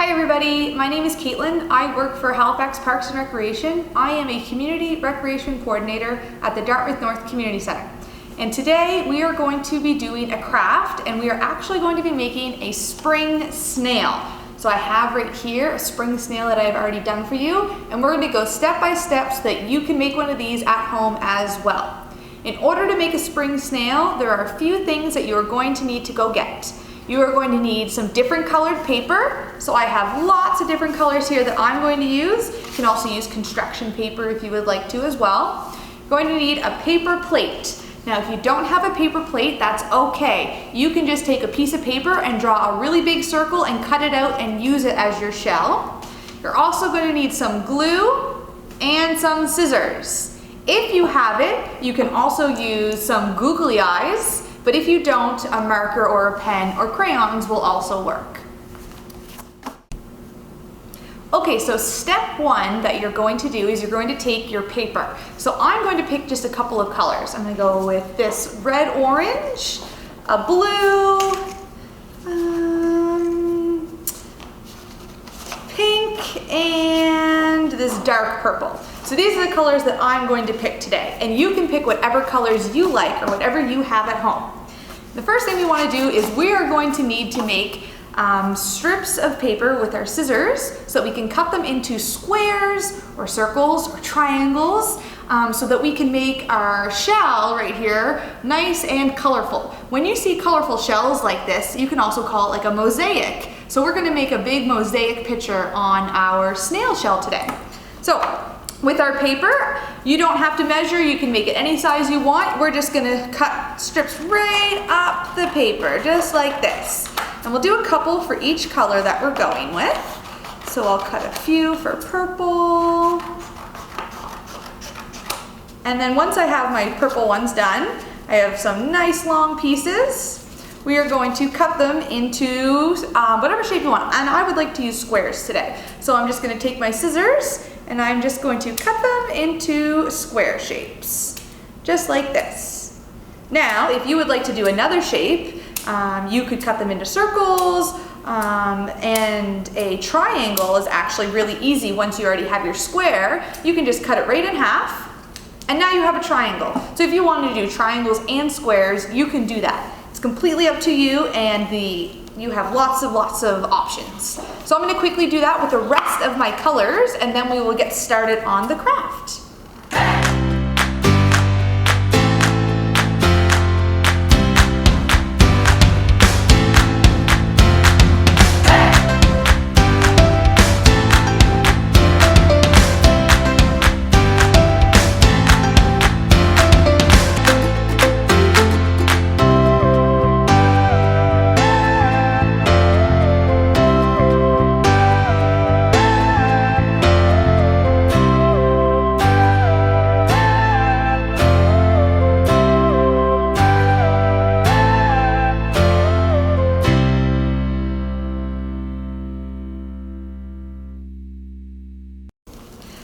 Hi everybody, my name is Katelyn. I work for Halifax Parks and Recreation. I am a Community Recreation Coordinator at the Dartmouth North Community Center. And today we are going to be doing a craft, and we are actually going to be making a spring snail. So I have right here a spring snail that I have already done for you, and we're going to go step by step so that you can make one of these at home as well. In order to make a spring snail, there are a few things that you are going to need to go get. You are going to need some different colored paper. So I have lots of different colors here that I'm going to use. You can also use construction paper if you would like to as well. You're going to need a paper plate. Now if you don't have a paper plate, that's okay. You can just take a piece of paper and draw a really big circle and cut it out and use it as your shell. You're also going to need some glue and some scissors. If you have it, you can also use some googly eyes. But if you don't, a marker or a pen or crayons will also work. Okay, so step one that you're going to do is you're going to take your paper. So I'm going to pick just a couple of colors. I'm going to go with this red-orange, a blue, pink, and this dark purple. So these are the colors that I'm going to pick today, and you can pick whatever colors you like or whatever you have at home. The first thing we want to do is we are going to need to make strips of paper with our scissors so that we can cut them into squares or circles or triangles so that we can make our shell right here nice and colorful. When you see colorful shells like this, you can also call it like a mosaic. So we're going to make a big mosaic picture on our snail shell today. So with our paper, you don't have to measure, you can make it any size you want. We're just gonna cut strips right up the paper, just like this. And we'll do a couple for each color that we're going with. So I'll cut a few for purple. And then once I have my purple ones done, I have some nice long pieces. We are going to cut them into whatever shape you want. And I would like to use squares today. So I'm just gonna take my scissors and I'm just going to cut them into square shapes, just like this. Now, if you would like to do another shape, you could cut them into circles, and a triangle is actually really easy once you already have your square. You can just cut it right in half, and now you have a triangle. So if you want to do triangles and squares, you can do that. It's completely up to you, and you have lots of options. So I'm going to quickly do that with the rest of my colors, and then we will get started on the craft.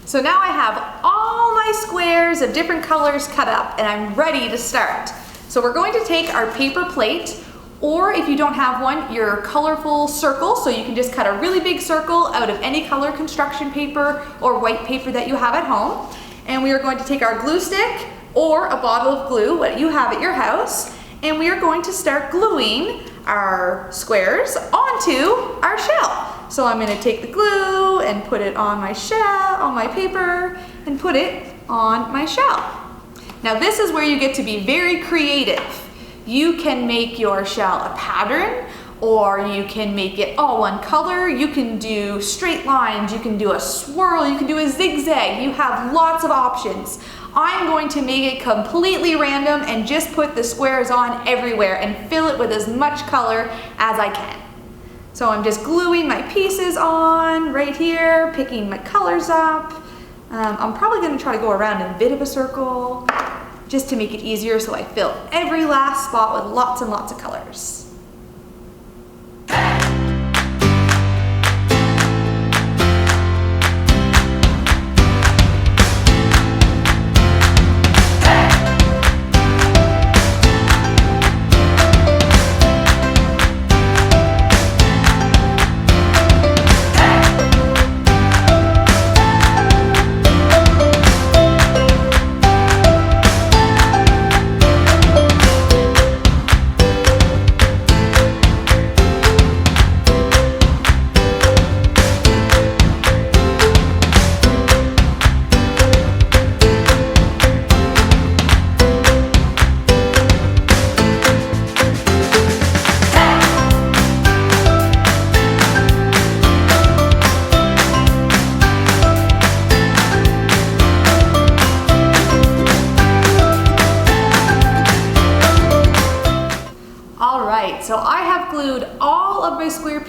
So now I have all my squares of different colors cut up and I'm ready to start. So we're going to take our paper plate, or if you don't have one, your colorful circle, so you can just cut a really big circle out of any color construction paper or white paper that you have at home. And we are going to take our glue stick or a bottle of glue, what you have at your house, and we are going to start gluing our squares onto our shell. So I'm going to take the glue and put it on my shell, on my paper, and put it on my shell. Now this is where you get to be very creative. You can make your shell a pattern, or you can make it all one color. You can do straight lines, you can do a swirl, you can do a zigzag. You have lots of options. I'm going to make it completely random and just put the squares on everywhere and fill it with as much color as I can. So I'm just gluing my pieces on right here, picking my colors up. I'm probably going to try to go around in a bit of a circle just to make it easier, so I fill every last spot with lots and lots of colors.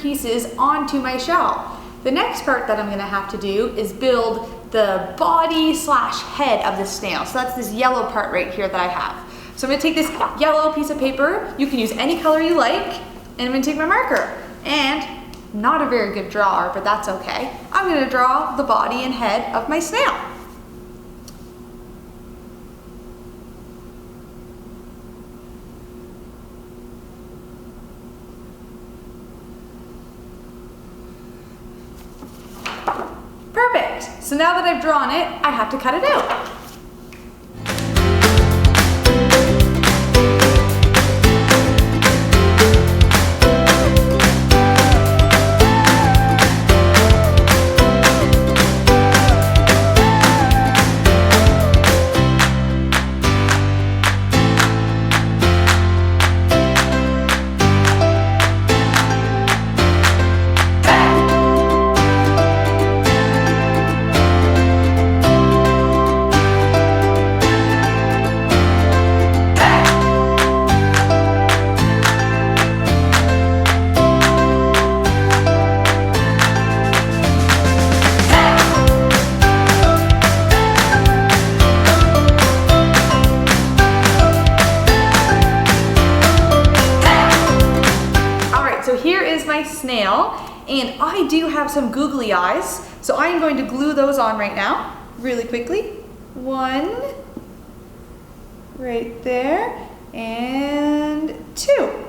pieces onto my shell. The next part that I'm gonna have to do is build the body slash head of the snail. So that's this yellow part right here that I have. So I'm gonna take this yellow piece of paper, you can use any color you like, and I'm gonna take my marker. And not a very good drawer, but that's okay. I'm gonna draw the body and head of my snail. Perfect. So now that I've drawn it, I have to cut it out. So here is my snail, and I do have some googly eyes, so I am going to glue those on right now, really quickly. One, right there, and two.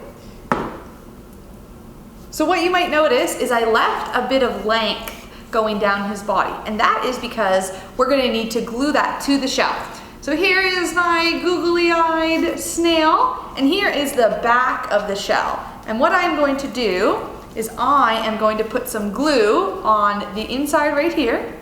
So what you might notice is I left a bit of length going down his body, and that is because we're going to need to glue that to the shell. So here is my googly-eyed snail, and here is the back of the shell. And what I'm going to do is I am going to put some glue on the inside right here,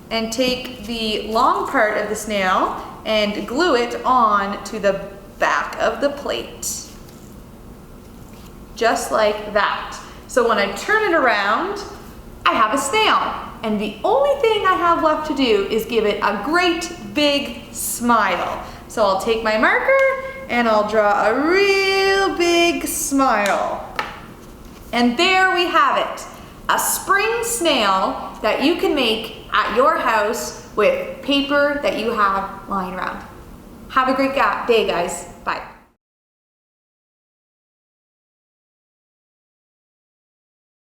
and take the long part of the snail and glue it on to the back of the plate. Just like that. So when I turn it around, I have a snail. And the only thing I have left to do is give it a great big smile. So I'll take my marker and I'll draw a real big smile. And there we have it. A spring snail that you can make at your house with paper that you have lying around. Have a great day, guys.